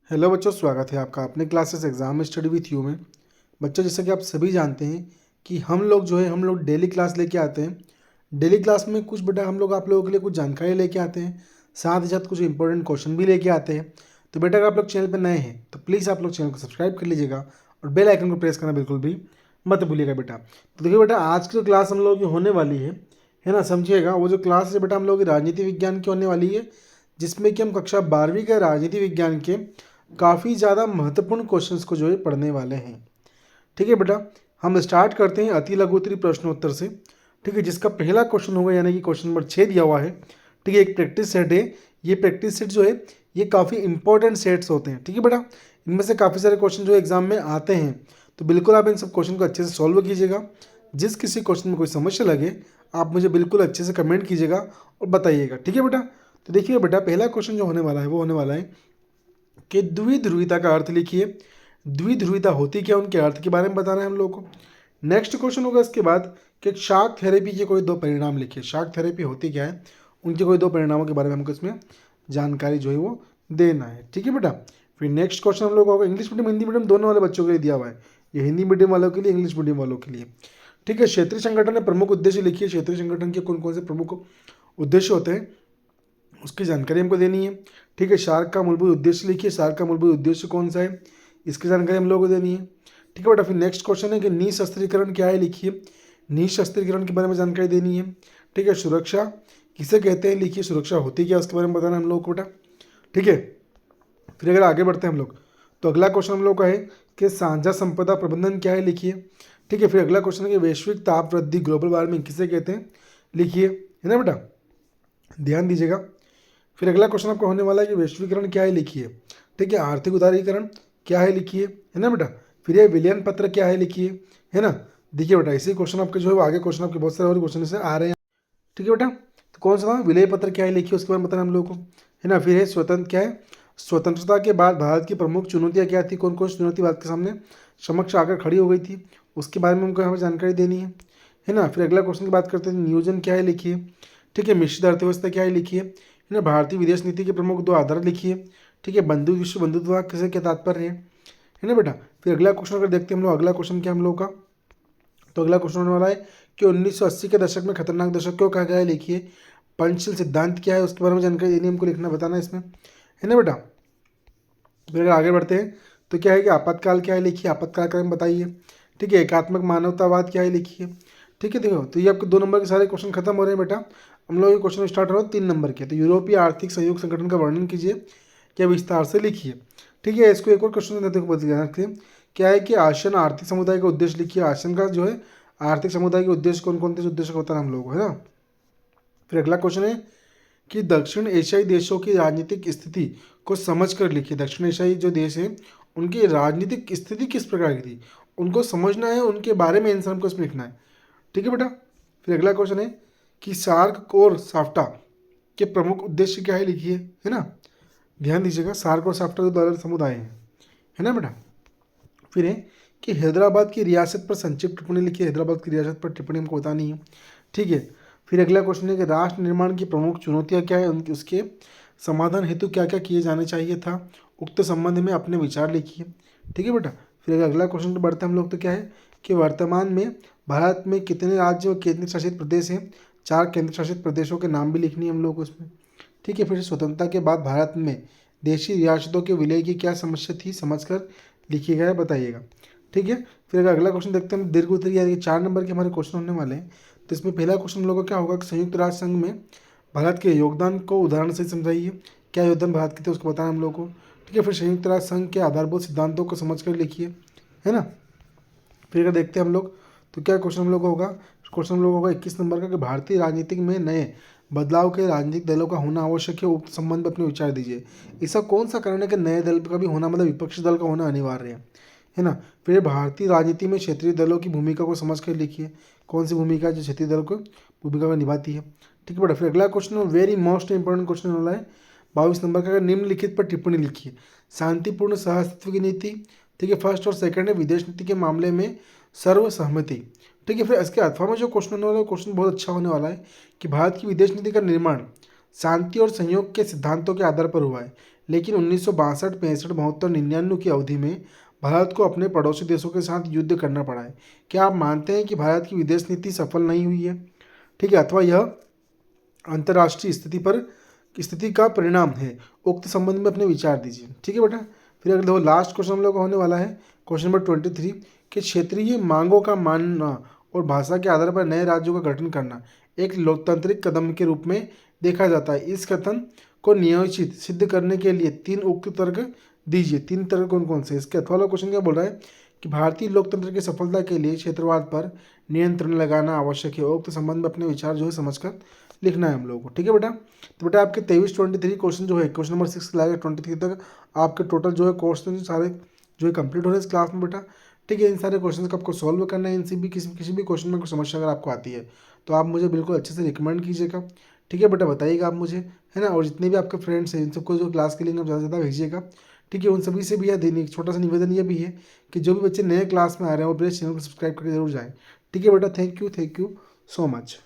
Hello बच्चों, स्वागत है आपका अपने classes exam study with you में। बच्चों, जैसा कि आप सभी जानते हैं कि हम लोग डेली क्लास लेके आते हैं। डेली क्लास में कुछ बेटा हम लोग आप लोगों के लिए कुछ जानकारी लेके आते हैं, साथ ही साथ कुछ इंपॉर्टेंट क्वेश्चन भी लेके आते हैं। तो बेटा, अगर आप लोग चैनल पर नए हैं तो प्लीज़ आप लोग चैनल को सब्सक्राइब कर लीजिएगा और बेल आइकन को प्रेस करना बिल्कुल भी मत भूलिएगा बेटा। तो देखिए बेटा, आज की जो क्लास हम लोग की होने वाली है ना, समझिएगा। वो जो क्लास है बेटा हम लोग की राजनीति विज्ञान की होने वाली है, जिसमें कि हम कक्षा 12वीं के राजनीति विज्ञान के काफ़ी ज़्यादा महत्वपूर्ण क्वेश्चंस को जो है पढ़ने वाले हैं। ठीक है बेटा, हम स्टार्ट करते हैं अति लघुत्तरी प्रश्नोत्तर से। ठीक है, जिसका पहला क्वेश्चन होगा यानी कि क्वेश्चन नंबर 6 दिया हुआ है। ठीक है, एक प्रैक्टिस सेट है। ये प्रैक्टिस सेट जो है ये काफ़ी इंपॉर्टेंट सेट्स होते हैं। ठीक है बेटा, इनमें से काफ़ी सारे क्वेश्चन जो एग्जाम में आते हैं, तो बिल्कुल आप इन सब क्वेश्चन को अच्छे से सॉल्व कीजिएगा। जिस किसी क्वेश्चन में कोई समस्या लगे आप मुझे बिल्कुल अच्छे से कमेंट कीजिएगा और बताइएगा। ठीक है बेटा, तो देखिए बेटा, पहला क्वेश्चन जो होने वाला है वो होने वाला है कि द्विध्रुवीता का अर्थ लिखिए। द्विध्रुवीता होती क्या, उनके अर्थ के बारे में बताना है हम लोग को। नेक्स्ट क्वेश्चन होगा इसके बाद कि शाक थेरेपी के कोई दो परिणाम लिखिए। शाक थेरेपी होती क्या है, उनके कोई दो परिणामों के बारे में हमको इसमें जानकारी जो है वो देना है। ठीक है बेटा, फिर नेक्स्ट क्वेश्चन हम लोग होगा इंग्लिश मीडियम हिंदी मीडियम दोनों वाले बच्चों के लिए दिया हुआ है। ये हिंदी मीडियम वालों के लिए, इंग्लिश मीडियम वालों के लिए। ठीक है, क्षेत्रीय संगठन में प्रमुख उद्देश्य लिखिए। क्षेत्रीय संगठन के कौन कौन से प्रमुख उद्देश्य होते हैं उसकी जानकारी हमको देनी है। ठीक है, शार्क का मूलभूत उद्देश्य लिखिए। शार्क का मूलभूत उद्देश्य कौन सा है, इसकी जानकारी हम लोगों को देनी है। ठीक है बेटा, फिर नेक्स्ट क्वेश्चन है कि निशस्त्रीकरण क्या है लिखिए। निशस्त्रीकरण के बारे में जानकारी देनी है। ठीक है, सुरक्षा किसे कहते हैं लिखिए। सुरक्षा होती क्या उसके बारे में बताना है हम लोग को बेटा। ठीक है, फिर अगर आगे बढ़ते हैं हम लोग, तो अगला क्वेश्चन हम लोग का है कि साझा संपदा प्रबंधन क्या है लिखिए। ठीक है, फिर अगला क्वेश्चन है कि वैश्विक ताप वृद्धि ग्लोबल वार्मिंग किसे कहते हैं लिखिए, है ना बेटा, ध्यान दीजिएगा। फिर अगला क्वेश्चन आपका होने वाला है कि वैश्वीकरण क्या है लिखिए। ठीक है, आर्थिक उदारीकरण क्या है लिखिए, है ना बेटा। फिर ये विलयन पत्र क्या है लिखिए, है ना। देखिए बेटा, इसी क्वेश्चन आपके जो है वो आगे क्वेश्चन आपके बहुत सारे और क्वेश्चन से आ रहे हैं। ठीक है बेटा, तो कौन सा था, विलय पत्र क्या है लिखिए, उसके बारे में बताना हम लोग को, है ना। फिर है स्वतंत्र क्या है, स्वतंत्रता के बाद भारत की प्रमुख चुनौतियाँ क्या थी, कौन कौन सी चुनौती भारत के सामने समक्ष आकर खड़ी हो गई थी, उसके बारे में हमको यहाँ पर जानकारी देनी है ना। फिर अगला क्वेश्चन की बात करते हैं, नियोजन क्या है लिखिए। ठीक है, मिश्रित अर्थव्यवस्था क्या है लिखिए, है ना। भारतीय विदेश नीति के प्रमुख दो आधार लिखिए। ठीक है, बंधु विश्व बंधुत्व किसे क्या तात्पर्य है ना बेटा। फिर अगला क्वेश्चन अगर देखते हैं हम लोग, अगला क्वेश्चन क्या हम लोग का, तो अगला क्वेश्चन होने वाला है कि 1980 के दशक में खतरनाक दशक क्यों कहा गया है लिखिए। पंचशील सिद्धांत क्या है उसके बारे में जानकारी देनी हमको, लिखना बताना इसमें, है ना बेटा। फिर अगर आगे बढ़ते हैं तो क्या है कि आपातकाल क्या है लिखिए, आपातकाल के बारे में बताइए। ठीक है, एकात्मक मानवतावाद क्या है लिखिए। ठीक है, देखो तो ये आपके 2 नंबर के सारे क्वेश्चन खत्म हो रहे हैं बेटा। हम लोग ये क्वेश्चन स्टार्ट हो रहा है 3 नंबर के। तो यूरोपीय आर्थिक सहयोग संगठन का वर्णन कीजिए, क्या विस्तार से लिखिए। ठीक है, इसको एक और क्वेश्चन देते हुए ध्यान रखिए, क्या है कि आसियान आर्थिक समुदाय का उद्देश्य लिखिए। आसियान का जो है आर्थिक समुदाय के उद्देश्य कौन कौन से उद्देश्य होता है हम लोग को, है ना। फिर अगला क्वेश्चन है कि दक्षिण एशियाई देशों की राजनीतिक स्थिति को समझ कर लिखिए। दक्षिण एशियाई जो देश हैं उनकी राजनीतिक स्थिति किस प्रकार की थी, उनको समझना है, उनके बारे में आंसर हमको इसमें लिखना है। ठीक है बेटा, फिर अगला क्वेश्चन है कि सार्क और साफ्टा के प्रमुख उद्देश्य क्या है लिखिए, है ना। ध्यान दीजिएगा, सार्क और साफ्टा दो अलग समुदाय हैं, है ना बेटा। फिर है कि हैदराबाद की रियासत पर संक्षिप्त टिप्पणी लिखिए। हैदराबाद की रियासत पर टिप्पणी हमको बतानी है। ठीक है, फिर अगला क्वेश्चन है कि राष्ट्र निर्माण की प्रमुख चुनौतियाँ क्या है, उनके उसके समाधान हेतु क्या क्या किए जाने चाहिए था, उक्त संबंध में अपने विचार लिखिए। ठीक है बेटा, फिर अगला क्वेश्चन पर बढ़ते हैं हम लोग, तो क्या है कि वर्तमान में भारत में कितने राज्य और केंद्र शासित प्रदेश हैं। 4 केंद्र शासित प्रदेशों के नाम भी लिखनी है हम लोग को उसमें। ठीक है, फिर स्वतंत्रता के बाद भारत में देशी रियासतों के विलय की क्या समस्या थी, समझकर लिखिएगा या बताइएगा। ठीक है, फिर अगर अगला क्वेश्चन देखते हैं, दीर्घ उत्तरी यानी कि 4 नंबर के हमारे क्वेश्चन होने वाले हैं। तो इसमें पहला क्वेश्चन हम लोग का क्या होगा कि संयुक्त राष्ट्र संघ में भारत के योगदान को उदाहरण से समझाइए। क्या योगदान भारत के थे उसको बताना हम लोग को। ठीक है, फिर संयुक्त राष्ट्र संघ के आधारभूत सिद्धांतों को समझ कर लिखिए, है ना। फिर अगर देखते हैं हम लोग, तो क्या क्वेश्चन हम लोग का होगा, क्वेश्चन हम लोग होगा 21 नंबर का कि भारतीय राजनीतिक में नए बदलाव के राजनीतिक दलों का होना आवश्यक है, उक्त संबंध में अपने विचार दीजिए। ऐसा कौन सा कारण है कि नए दल का भी होना मतलब विपक्षी दल का होना अनिवार्य है ना। फिर भारतीय राजनीति में क्षेत्रीय दलों की भूमिका को समझ कर लिखिए। कौन सी भूमिका जो क्षेत्रीय दलों को भूमिका को निभाती है। ठीक है बेटा, फिर अगला question very most important question वाला है 22 नंबर का, निम्नलिखित पर टिप्पणी लिखिए। शांतिपूर्ण सहअस्तित्व की नीति। ठीक है, फर्स्ट और सेकंड है विदेश नीति के मामले में सर्वसहमति। ठीक है, फिर इसके अथवा में जो क्वेश्चन होने वाला है क्वेश्चन बहुत अच्छा होने वाला है कि भारत की विदेश नीति का निर्माण शांति और सहयोग के सिद्धांतों के आधार पर हुआ है। लेकिन 1962, 65, 72, 99 की अवधि में भारत को अपने पड़ोसी देशों के साथ युद्ध करना पड़ा है। क्या आप मानते हैं कि भारत की विदेश नीति सफल नहीं हुई है? ठीक है, अथवा यह अंतर्राष्ट्रीय स्थिति का परिणाम है? उक्त संबंध में अपने विचार दीजिए। ठीक है बेटा। फिर अगर देखो लास्ट क्वेश्चन हम लोग का होने वाला है क्वेश्चन नंबर 23 कि क्षेत्रीय मांगों का मानना और भाषा के आधार पर नए राज्यों का गठन करना एक लोकतांत्रिक कदम के रूप में देखा जाता है। इस कथन को नियोजित सिद्ध करने के लिए 3 उक्त तर्क दीजिए। 3 तर्क कौन कौन से? इसके अथवा वाला क्वेश्चन क्या बोल रहा है कि भारतीय लोकतंत्र की सफलता के लिए क्षेत्रवाद पर नियंत्रण लगाना आवश्यक है। उक्त संबंध में अपने विचार जो है समझकर लिखना है हम लोगों को। ठीक है बेटा। तो बेटा आपके 23-23 क्वेश्चन जो है क्वेश्चन नंबर 6 से लेकर 23 तक आपके टोटल जो है क्वेश्चन सारे जो है कंप्लीट हो रहे हैं इस क्लास में बेटा। ठीक है, इन सारे क्वेश्चन को आपको सॉल्व करना है। इनसे भी किसी भी क्वेश्चन में कोई समस्या अगर आपको आती है तो आप मुझे बिल्कुल अच्छे से रिकमेंड कीजिएगा। ठीक है बेटा, बताइएगा आप मुझे, है ना। और जितने भी आपके फ्रेंड्स हैं इन सबको जो क्लास के लिंक आप ज़्यादा से ज़्यादा भेजिएगा। ठीक है, उन सभी से भी यह एक छोटा सा निवेदन ये भी है कि जो भी बच्चे नए क्लास में आ रहे हैं वो प्लीज़ चैनल को सब्सक्राइब करके जरूर जाएँ। ठीक है बेटा, थैंक यू सो मच।